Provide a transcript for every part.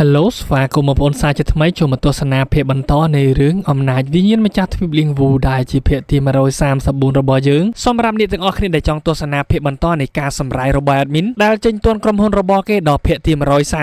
Hello ស្វាគមន៍បងប្អូនសាជាថ្មីចូលមកទស្សនាភាពបន្តនៃរឿងអំណាចវិញ្ញាណម្ចាស់ទ្វីបលៀងវូដែលជាភាគទី134របស់យើងសម្រាប់អ្នកទាំងអស់គ្នាដែលចង់ទស្សនាភាពបន្តនៃការសម្រាយរបស់ admin ដែលចេញទាន់ក្រុមហ៊ុនរបស់គេដល់ភាគទី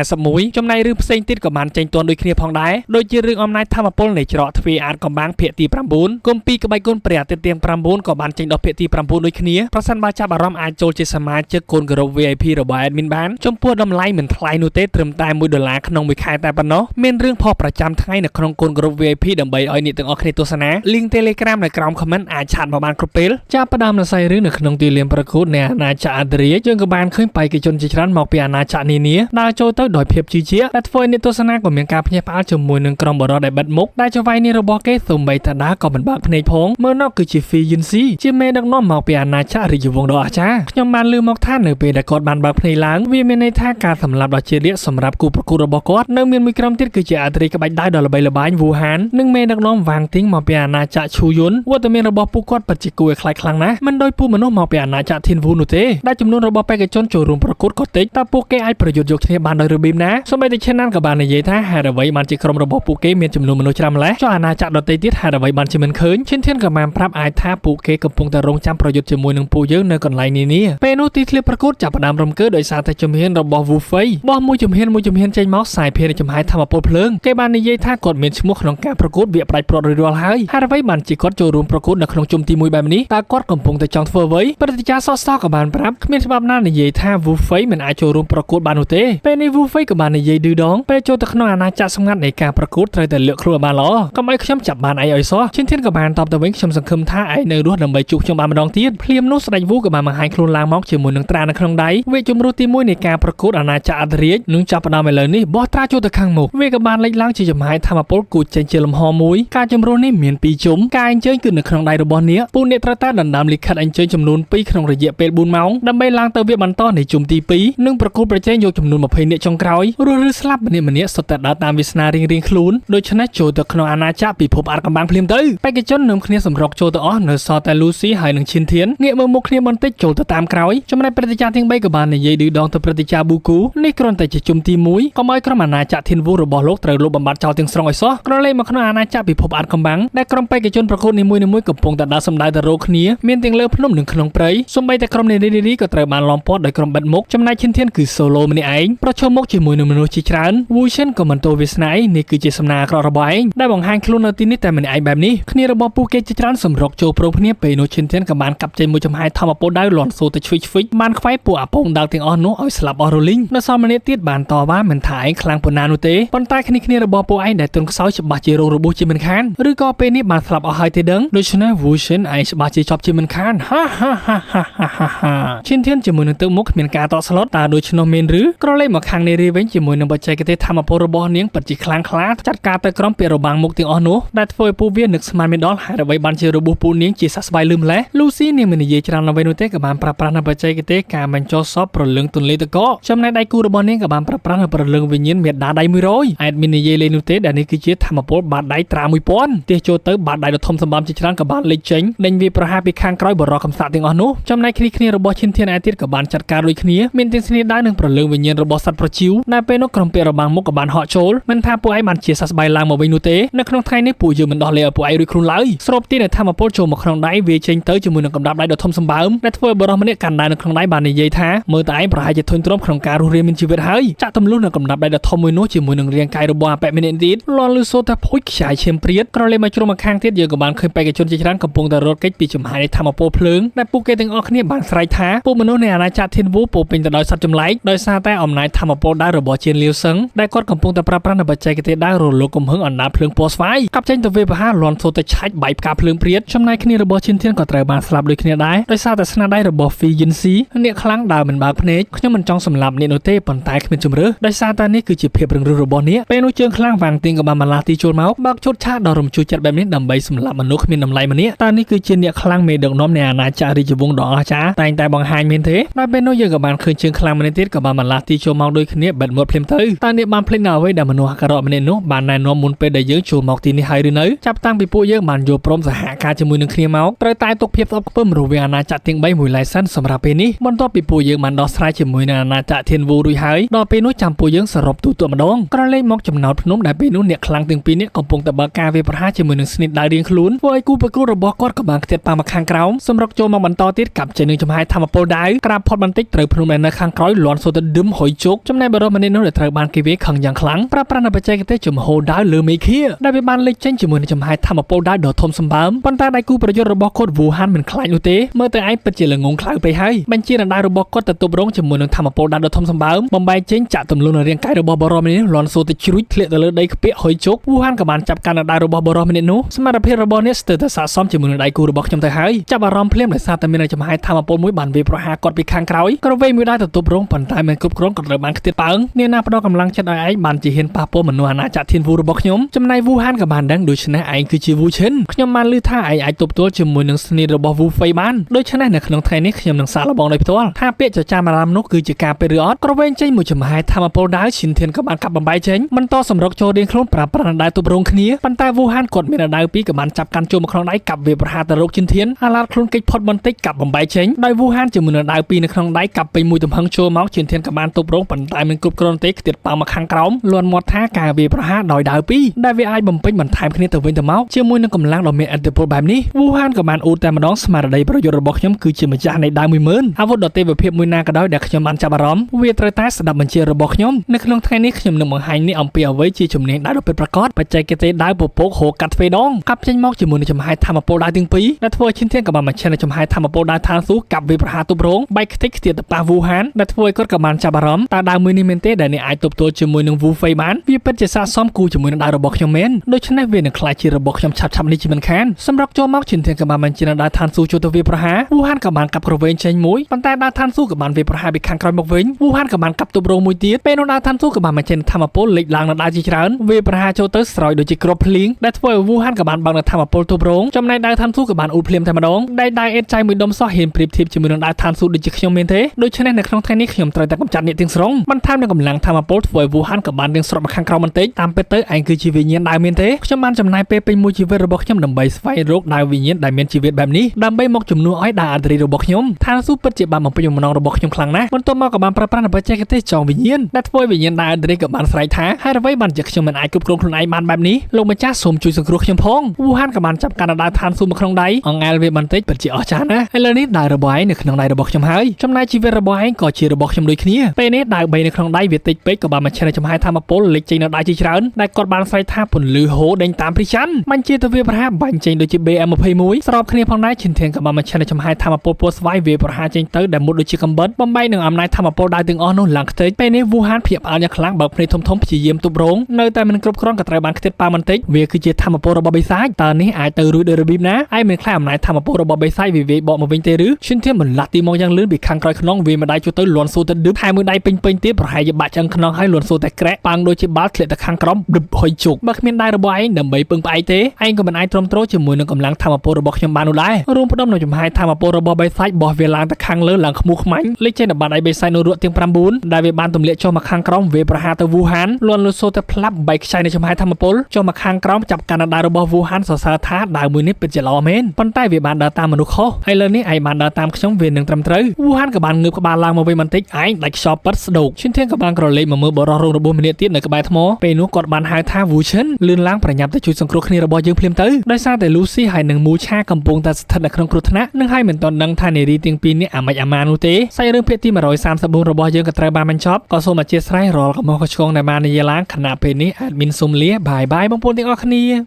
141ចំណែករឿងផ្សេងទៀតក៏បានចេញទាន់ដូចគ្នាផងដែរដូចជារឿងអំណាចធម្មពលនៃច្រកទ្វារអាចកំបាំងភាគទី9គុំពីក្បាច់គុណព្រះអាទិត្យទាំង9ក៏បានចេញដល់ភាគទី9ដូចគ្នាប្រសិនបើចាប់អារម្មណ៍អាចចូលជាសមាជិកកូនគោរព VIP របស់ admin បានចំពោះតម្លៃមិនថ្លៃនោះទេត្រឹមតែ$1ក្នុងមួយខែតែប៉ុណ្ណោះមានរឿងផុសប្រចាំថ្ងៃនៅក្នុងកូនក្រុម VIP ដើម្បីឲ្យអ្នកទាំងអស់គ្នាទស្សនា link Telegram នៅក្រោម comment អាចឆាតមកបានគ្រប់ពេលចាប់ផ្ដើមនៅសាយរឿងនៅក្នុងទីលានប្រកួតនៃអាណាចក្រអន្តរជាតិយើងក៏បានឃើញបេក្ខជនជាច្រើនមកពីអាណាចក្រនានាដើរចូលទៅដោយភាពជឿជាក់ដែលធ្វើឲ្យអ្នកទស្សនាក៏មានការភ្ញាក់ផ្អើលជាមួយនឹងក្រុមបរិបទដែលបិទមុខដែលចវាយនេះរបស់គេសូម្បីតែដើរក៏មិនបើកភ្នែកផងមើលនោះគឺជា Fiency ជាមេដឹកនាំមកពីអាណាចក្ររាជវង្សដ៏អស្ចារ្យខ្ញុំបានឮមកថានៅពេលដែលគាត់បានបើកភ្នែកឡើងវាមានន័យថាការសម្លាប់ដ៏ជាលក្ខសម្រាប់គូប្រកួតរបស់គាត់នៅមានមួយក្រុមទៀតគឺជាអត្រីក្បាច់ដៃដ៏ល្បីល្បាញវូហាននិងមេដឹកនាំវ៉ាងទីងមកពីអាណាចក្រឈូយុនវត្តមានរបស់ពួកគាត់ពិតជាគួរឲ្យខ្លាចខ្លាំងណាស់មិនដោយពួកមនុស្សមកពីអាណាចក្រធានវូនោះទេដែលចំនួនរបស់បេក្ខជនចូលរួមប្រកួតក៏តិចតើពួកគេអាចប្រយុទ្ធយកគ្នាបានដោយរបៀបណាសូម្បីតែឈិនណានក៏បាននិយាយថាហេតុអ្វីបានជាក្រុមរបស់ពួកគេមានចំនួនមនុស្សច្រើនម្ល៉េះចុះអាណាចក្រដទៃទៀតហេតុអ្វីបានជាមិនឃើញឈិនធានក៏បានប្រាប់អាចថាពួកគេកំពុងតែរងចាំប្រយុទ្ធជាមួយនឹងពួកយើងនៅកន្លែងនានាពេលនោះទីធ្លាប្រកួតចាប់ផ្ដើមរំកើដោយសារតែជំហានរបស់វូហ្វៃបោះមួយជំហានចេញមកសាយភារចំហាយធម្មពលភ្លើងគេបាននិយាយថាគាត់មានឈ្មោះក្នុងការប្រកួតវាផ្ដាច់ព្រាត់រួចរាល់ហើយហេតុអ្វីបានជាគាត់ចូលរួមប្រកួតនៅក្នុងជុំទី1បែបនេះតើគាត់កំពុងតែចង់ធ្វើអ្វីព្រឹទ្ធាចារ្យសកសក៏បានប្រាប់គ្មានច្បាប់ណានិយាយថាវូហ្វៃមិនអាចចូលរួមប្រកួតបាននោះទេពេលនេះវូហ្វៃក៏បាននិយាយឌឺដងពេលចូលទៅក្នុងអាណាចក្រសម្ងាត់នៃការប្រកួតត្រូវតែលើកខ្លួនបានល្អកុំឲ្យខ្ញុំចាប់បានឯងឲ្យសោះឈិនធានក៏បានតបទៅវិញខ្ញុំសង្ឃឹមថាឯងនៅរស់ដើម្បីជួបខ្ញុំបានម្ដងទៀតភ្លាមនោះស្ដេចវូក៏បានបង្ហាញខ្លួនឡើងមកជាមួយនឹងត្រានៅក្នុងដៃវាជំរុះទី1នៃការប្រកួតអាណាចក្រអន្តរជាតិនឹងចាប់ផ្ដើមឥឡូវនេះបោះត្រាចូលទៅខាងមុខវាក៏បានលេចឡើងជាចំហាយធម្មពលគូចេញជាលំហមួយការជំរុះនេះមាន2ជុំការអញ្ជើញគឺនៅក្នុងដៃរបស់អ្នកពូអ្នកត្រូវតែដណ្ដើមលិខិតអញ្ជើញចំនួន2ក្នុងរយៈពេល4ម៉ោងដើម្បីឡើងទៅវាបន្តនៃជុំទី2និងប្រកួតប្រជែងយកចំនួន20នាក់ចុងក្រោយរស់ឬស្លាប់ម្នាក់សុទ្ធតែដើរតាមវាសនារៀងៗខ្លួនដូច្នេះចូលទៅក្នុងអាណាចក្រពិភពអាតកំបាំងភ្លាមទៅបេក្ខជននាំគ្នាសម្រុកចូលទៅអស់នៅសល់តែ Lucy ហើយនិងឈិនធានងាកមើលមុខគ្នាបន្តិចចូលទៅតាមក្រោយចំណែកព្រឹទ្ធាចារ្យទាំង3ក៏បាននិយាយឌឺដងទៅព្រឹទ្ធាចារ្យប៊ូគូនេះគ្រាន់តែជាជុំទី1កុំឲ្យក្រុមអាណាចក្រធានវូរបស់លោកត្រូវលុបបំបាត់ចោលទាំងស្រុងឲ្យសោះក្រឡេកមកក្នុងអាណាចក្រពិភពអាតកំបាំងដែលក្រុមបេក្ខជនប្រកួតនីមួយៗកំពុងតែដើរសម្ដៅទៅរកគ្នាមានទាំងលើភ្នំនិងក្នុងព្រៃសូម្បីតែក្រុមនារីក៏ត្រូវបានឡំពាត់ដោយក្រុមបិទមុខចំណែកឈិនធានគឺ solo ម្នាក់ឯងប្រឈមមុខជាមួយនឹងមនុស្សជាច្រើនវូឈិនក៏មិនទោសវាសនានេះគឺជាសំណាងអាក្រក់របស់ឯងដែលបង្ហាញខ្លួននៅទីនេះតែម្នាក់ឯងបែបនេះគ្នារបស់ពួកគេជាច្រើនសម្រុកចូលព្រមគ្នាពេលនោះឈិនធានក៏បានកាប់ចេញមួយចំហាយធម្មពលដៅលាន់សូទៅឆ្វិចបានខ្វាយពួកអាពងដាល់ទាំងអស់នោះឲ្យស្លាប់អស់រលីងនៅសល់ម្នាក់ទៀតបានតវ៉ាមិនថាឯងខ្លាំងប៉ុណ្ណានោះទេប៉ុន្តែគ្នារបស់ពួកឯងដែលទន់ខ្សោយច្បាស់ជារងរបួសជាមិនខានឬក៏ពេលនេះបានស្លាប់អស់ហើយទេដឹងដូច្នេះវូឈិនឯងច្បាស់ជាជាប់ជាមិនខានហាឈិនធានជាមួយនឹងទឹកមុខគ្មានការតក់ស្លុតតើដូច្នោះមែនឬក្រឡេកមកខាងនារីវិញជាមួយនឹងបច្ចេកទេសធម្មពលរបស់នាងពិតជាខ្លាំងក្លាចាត់ការទៅក្រុមពាក្យរបាំងមុខទាំងអស់នោះដែលធ្វើឲ្យពួកវានឹកស្មានមានដល់ហេតុអ្វីបានជារបួសពួកនាងជាសះស្បើយលឺម្លេះ Lucy នាងមិននិយាយច្រើនអ្វីនោះទេក៏បានប្រើប្រាស់នៅបច្ចេកទេសការបញ្ចុះសពប្រលឹងទន្លេតកចំណែកដៃគូរបស់នាងក៏បានប្រើប្រាស់នៅប្រលឹងវិញ្ញាណមេដាដៃ100អែតមាននិយាយលេងនោះទេដែលនេះគឺជាធម្មពលបាតដៃត្រា1000ទះចូលទៅបាតដៃដ៏ធំសម្បំជាច្រើនក៏បានលេចចេញដេញវាប្រហារពីខាងក្រោយបរោះកំសាកទាំងអស់នោះចំណែកគ្នារបស់ឈិនធានឯទៀតក៏បានចាត់ការដូចគ្នាមានទាំងស្នេហ៍ដៅនិងប្រលឹងវិញ្ញាណរបស់សត្វប្រជិវដែលពេលនោះក្រុមពាក្យរបាំងមុខក៏បានហក់ចូលមិនថាពួកឯងបានជាសះស្បើយឡើងមកវិញនោះទេនៅក្នុងថ្ងៃនេះពួកយើងមិនដោះលែងឲ្យពួកឯងរួចខ្លួនឡើយស្រូបទីនៃធម្មពលចូលមកក្នុងដៃវាចេញទៅជាមួយនឹងកម្ដាប់ដៃដ៏ធំសម្បើមដែលធ្វើឲ្យបរិះម្នាក់កាន់ដៃនៅក្នុងដៃបាននិយាយថាមើលតែឯងប្រហែលជាធន់ទ្រាំក្នុងការរស់រានមានជីវិតហើយចាក់ទម្លុះនៅកម្ដាប់ដៃដ៏ធំមួយនោះជាមួយនឹងរាងកាយរបស់អបិម្នាក់ទៀតលាន់លឺសូតែភួយខ្ចាយឈាមព្រាតក្រឡេកមកជ្រុំមកខាងទៀតយើងក៏បានឃើញបេក្ខជនជាច្រើនកំពុងតែរត់គេចពីចំហាយនៃធម្មពលភ្លើងដែលពួកគេទាំងអស់គ្នាបានស្រែកថាពួកមនុស្សនៃអាណាចក្រធានវូពោពេញទៅដោយសត្វចម្លែកដោយសារតែអំណាចធម្មពលដៅរបស់ជៀនលាវសឹងដែលគាត់កំពុងតែប្រើប្រាស់នៅបច្ចេកទេសដៅរលកកំហឹងអណ្ដាតភ្លើងពណ៌ស្វាយកាប់ចេញទៅវាប្រហារលាន់សូទៅឆាច់បែកផ្កាភ្លើងព្រាតចំណែកគ្នារបស់ឈិនធានក៏ត្រូវបានស្លាប់ដូចគ្នាដែរដោយសារតែស្នាដៃរបស់ Fiency អ្នកខ្លាំងដើរមិនបើកភ្នែកខ្ញុំមិនចង់សម្លាប់អ្នកនោះទេប៉ុន្តែគ្មានជំរឿដោយសារតែនេះគឺជាភាពរឹងរូសរបស់អ្នកពេលនោះជើងខ្លាំងវាងទៀងក៏បានបន្លាស់ទីចូលមកបើកឈុតឆាកដ៏រំជួសចិត្តបែបនេះដើម្បីសម្លាប់មនុស្សគ្មានតម្លៃម្នាក់តើនេះគឺជាអ្នកខ្លាំងមេដឹកនាំនៃអាណាចក្ររាជវង្សដ៏អស្ចារ្យតែងតែបង្ហាញមែនទេដល់ពេលនោះយើងក៏បានឃើញជើងខ្លាំងម្នាក់ទៀតក៏បានបន្លាស់ទីចូលមកដូចគ្នាបិទមាត់ភ្លាមទៅតើអ្នកបានភ្លេចនៅអ្វីដែលមនុស្សអាការៈម្នាក់នោះបានណែនាំមុនពេលដែលយើងចូលមកទីនេះហើយឬនៅចាប់តាំងពីពួកយើងបានយល់ព្រមសហការជាមួយនឹងគ្នាមកត្រូវតែទុកភាពស្អប់ខ្ពើមរវាងអាណាចក្រទាំង3មួយឡែកសិនសម្រាប់ពេលនេះបន្ទាប់ពីពួកយើងបានដោះស្រាយជាមួយនឹងអាណាចក្រធានវូរួចហើយដល់ពេលនោះចាំពួកយើងសរុប ទូទាត់ម្ដងក្រឡេកមកចំណោទភ្នំដែលពេលនោះអ្នកខ្លាំងទាំងពីរនេះកំពុងតែបើកការវាយប្រហារជាមួយនឹងស្និតដើររៀងខ្លួនធ្វើឲ្យគូប្រកួតរបស់គាត់ក៏បានខ្ទាតប៉ាមកខាងក្រោមសម្រុកចូលមកបន្តទៀតកាប់ចេញនឹងចំហាយធម្មពលដាវក្រាបផុតបន្តិចត្រូវភ្នំដែលនៅខាងក្រោយលាន់សូទៅឌឹមហុយជោគចំណែកបរិសម្នាក់នោះដែលត្រូវបានគេវាយខឹងយ៉ាងខ្លាំងប្រើប្រាស់នៅបច្ចេកទេសចំហូរដាវលើមេឃាដែលវាបានលេចចេញជាមួយនឹងចំហាយធម្មពលដាវដ៏ធំសម្បើមប៉ុន្តែដៃគូប្រយុទ្ធរបស់គាត់វូហានមិនខ្លាចនោះទេមើលទៅឯងពិតជាល្ងងខ្លៅពេកហើយបញ្ជាដណ្ដើមរបស់គាត់ទៅទប់រងជាមួយនឹងធម្មពលដាវដ៏ធំសម្បើមបំបែកចេញចាក់ទម្លុះនៅរាងកាយរបស់បរិសម្នាក់នេះលាន់សូទៅជ្រួចធ្លាក់ទៅលើដីខ្ពាក់ហុយជោគវូហានក៏បានចាប់កាន់ដណ្ដើមរបស់បរិសម្នាក់នោះសមត្ថភាពរបស់អ្នកស្ទើរតែស័ក្តិសមជាមួយនឹងដៃគូរបស់ខ្ញុំទៅហើយចាប់អារម្មណ៍ភ្លាមដោយសារតែមានចំហាយធម្មពលមួយបានវាយប្រហារគាត់ពីខាងក្រោយក្រវេមួយដែរទៅទប់រងប៉ុន្តែមិនគ្រប់គ្រាន់ក៏ត្រូវបានខ្ទាតប៉ើងនាងណាផ្ដោតកម្លាំងចិត្តឲ្យឯងបានជាហ៊ានប៉ះពាល់មនុស្សអាណាចក្រធានវូរបស់ខ្ញុំចំណែកវូហានក៏បានដឹងដូច្នេះឯងគឺជាវូឈិនខ្ញុំបានឮថាឯងអាចទប់ទល់ជាមួយនឹងស្នេហ៍របស់វូហ្វេបានដូច្នេះនៅក្នុងថ្ងៃនេះខ្ញុំនឹងសាកល្បងដោយផ្ទាល់ថាពាក្យចចាមអារម្មណ៍នោះគឺជាការពិតឬអត់ក្រវេងចេញមួយចំហាយធម្មពលដាវឈិនធានក៏បានកាប់បំបែកចេញបន្តសម្រុកចូលរៀងខ្លួនប្រាប់ប្រាណដៃទប់រងគ្នាប៉ុន្តែវូហានគាត់មានដៅពីរក៏បានចាប់កាន់ចូលមកក្នុងដៃកាប់វាប្រហារទៅរកឈិនធានអាឡាតខ្លួនកិច្ចផុតបន្តិចកាប់បំបែកចេញដោយវូហានជាមួយនឹងដៅពីរនៅក្នុងដៃកាប់ពេញមួយទំហឹងចូលមកឈិនធានក៏បានទប់រងប៉ុន្តែមិនគ្រប់គ្រាន់ទេខ្ទាតប៉ាមកខាងក្រោមលន់មាត់ថាការវាប្រហារដោយដៅពីរដែលវាអាចបំពេញបន្ថែមគ្នាទៅវិញទៅមកជាមួយនឹងកម្លាំងដ៏មានឥទ្ធិពលបែបនេះវូហានក៏បានអ៊ូតែម្ដងស្មារតីប្រយុទ្ធរបស់ខ្ញុំគឺជាម្ចាស់នៃដៅ 10000 អាវុធដ៏ទេវភាពមួយណាក៏ដោយដែលខ្ញុំបានចាប់អារម្មណ៍វាត្រូវតែស្ដាប់បញ្ជារបស់ខ្ញុំនៅក្នុងថ្ងៃនេះខ្ញុំនឹងបង្ហាញនេះអំពីអ្វីជាជំនាញដៅដ៏ពិតប្រាកដបច្ចេកទេសដៅពពកហូរកាត់ទ្វេដងកាប់ចេញមកជាមួយនឹងចំហាយធម្មពលដៅទាំងពីរដែលធ្វើឲ្យឈិនធានក៏បានបញ្ចេញចំហាយធម្មពលដៅឋានស៊ូកាប់វាប្រហារទប់រងបែកខ្ទេចខ្ទាតទៅប៉ះវូហានដែលធ្វើឲ្យគាត់ក៏បានចាប់អារម្មណ៍តើដៅមួយនេះមែនទេដែលអ្នកអាចទប់ទល់ជាមួយនឹងវូហ្វេបានវាពិតជាស័ក្តិសមគូជាមួយនឹងដៅរបស់ខ្ញុំមែនដូច្នេះវានឹងខ្លាចជារបស់ខ្ញុំឆាប់ៗនេះជាមិនខានសម្រាប់ចូលមកឈិនធានក៏បានបញ្ចេញដៅឋានស៊ូចូលទៅវាប្រហារវូហានក៏បានកាប់ក្រវែងចេញមួយប៉ុន្តែដៅឋានស៊ូក៏បានវាប្រហារពីខាងក្រោយមកវិញវូហានក៏បានកាប់ទប់រងមួយទៀតពេលនោះដៅឋានស៊ូក៏បានបញ្ចេញធម្មពលលេចឡើងនៅដៅជាច្រើនវាប្រហារចូលទៅស្រោចដូចជាគ្រាប់ភ្លៀងដែលធ្វើឲ្យវូហានក៏បានបើកនៅធម្មពលទប់រងចំណែកដៅឋានស៊ូក៏បានអ៊ូភ្លាមតែម្ដងដៃអេតចៃមួយដុំសោះហ៊ានប្រៀបធៀបជាមួយនឹងដៅឋានស៊ូដូចជាខ្ញុំមែនទេដូច្នេះនៅក្នុងថ្ងៃនេះខ្ញុំត្រូវតែកម្ចាត់អ្នកទាំងស្រុងបន្ថែមនឹងកម្លាំងធម្មពលធ្វើឲ្យវូហានក៏បានរៀងស្រត់មកខាងក្រោមបន្តិចតាមពិតទៅឯងគឺជាវិញ្ញាណដៅមែនទេខ្ញុំបានចំណាយពេលពេញមួយជីវិតរបស់ខ្ញុំដើម្បីស្វែងរកដៅវិញ្ញាណដែលមានជីវិតបែបនេះដើម្បីមកជំនួសឲ្យដៅអន្តរីរបស់ខ្ញុំឋានស៊ូពិតជាបានបំពេញបំណងរបស់ខ្ញុំខ្លាំងណាស់បន្ទាប់មកក៏បានប្រើប្រាស់បច្ចេកទេសចងវិញ្ញាណដែលធ្វើឲ្យវិញ្ញាណដៅអន្តរីក៏បានស្រែកថាហេតុអ្វីបានជាខ្ញុំមិនអាចគ្រប់គ្រងខ្លួនឯងបានបែបនេះលោកម្ចាស់សូមជួយសង្គ្រោះខ្ញុំផងវូហានក៏បានចាប់កាន់ដៅឋានស៊ូមកក្នុងដៃអង្អែលវាបន្តិចពិតជាអស្ចារ្យណាស់ឥឡូវនេះដៅរបស់ឯងនៅក្នុងដៃរបស់ខ្ញុំហើយចំណែកជីវិតរបស់ឯងក៏ជារបស់ខ្ញុំដូចគ្នាពេលនេះដៅ3នៅក្នុងដៃវាតិចពេកក៏បានបញ្ចេញចំហាយធម្មពលលេចចេញនៅដៃជាច្រើនដែលគាត់បានស្រែកថាពន្លឺហូរដេញតាមព្រះច័ន្ទបញ្ជាទៅវាប្រហារបាញ់ចេញដូចជា BM21 ស្របគ្នាផងដែរឈិនធានក៏បានបញ្ចេញចំហាយធម្មពលពណ៌ស្វាយវាប្រហារចេញទៅដែលមុតដូចជាកំបិតបំបែកនឹងអំណាចធម្មពលដៅទាំងអស់នោះឡើងខ្ទេចពេលនេះវូហានភ្ញាក់ផ្អើលយ៉ាងខ្លាំងបើកភ្នែកធំៗព្យាយាមទប់រងនៅតែមិនគ្រប់គ្រាន់ក៏ត្រូវបានខ្ទេចប៉ាបន្តិចវាគឺជាធម្មពលរបស់បិសាចតើនេះអាចទៅរួចដោយរបៀបណាឯងមិនខ្លាចអំណាចធម្មពលរបស់បិសាចវាវាយបកមកវិញទេឬឈិនធានបន្លាស់ទីមកយ៉ាងលឿនពីខាងក្រោយខ្នងវាម្ដាយចូលទៅលន់សូទៅឌឹបហើយមួយដៃពេញទៀតប្រហែលជាបាក់ឆ្អឹងខ្នងហើយលន់សូតែក្រែកប៉ាងដូចជាបាល់ធ្លាក់ទៅខាងក្រោមឌឹបហុយជោគបើគ្មានដៃរបស់ឯងដើម្បីពឹងផ្អែកទេឯងក៏មិនអាចទ្រាំទ្រជាមួយនឹងកម្លាំងធម្មពលរបស់ខ្ញុំបាននោះដែររួមផ្ដុំនៅចំហាយធម្មពលរបស់បិសាចបោះវាឡើងទៅខាងលើឡើងខ្មោះខ្មាញ់លេចចេញដល់បាត់ឯបិសាចនៅរកទាំង9ដែលវាបានទម្លាក់ចុះមកខាងក្រោមវាប្រហារទៅវូហានលន់លុសូទៅផ្លាប់បែកខ្ចីនៅចំហាយធម្មពលចុះមកខាងក្រោមចាប់កាន់ដៅរបស់វូហានសរសើរថាដៅមួយនេះពិតជាល្អមែនប៉ុន្តែវាបានដើរតាមមនុស្សខុសឥឡូវនេះឯងបានដើរតាមខ្ញុំវានឹងត្រឹមត្រូវវូហានក៏បានងើបក្បាលឡើងមកវិញបន្តិចឯងដាច់ខ្យល់ប៉ិតស្ដោកឈិនធានក៏បានក្រឡេកមកមើលបរិសរងរបួសម្នាក់ទៀតនៅក្បែរថ្មពេលនោះគាត់បានហៅថាវូឈិនលឿនឡើងប្រញាប់ទៅជួយសង្គ្រោះគ្នារបស់យើងភ្លាមទៅដោយសារតែលូស៊ីហើយនិងមូឆាកំពុងតែស្ថិតនៅក្នុងគ្រោះថ្នាក់និងហើយមិនទាន់ដឹងថានារីទាំងពីរនេះអាម៉េចអាម៉ានោះទេសាច់រឿងភាគទី134របស់យើងក៏ត្រូវបានបញ្ចប់ក៏សូមអធិស្ឋានរាល់កំហុសឆ្គងដែលបាននិយាយឡើងខណៈពេលនេះ admin សូមលាបាយបងប្អូនទាំងអស់គ្នា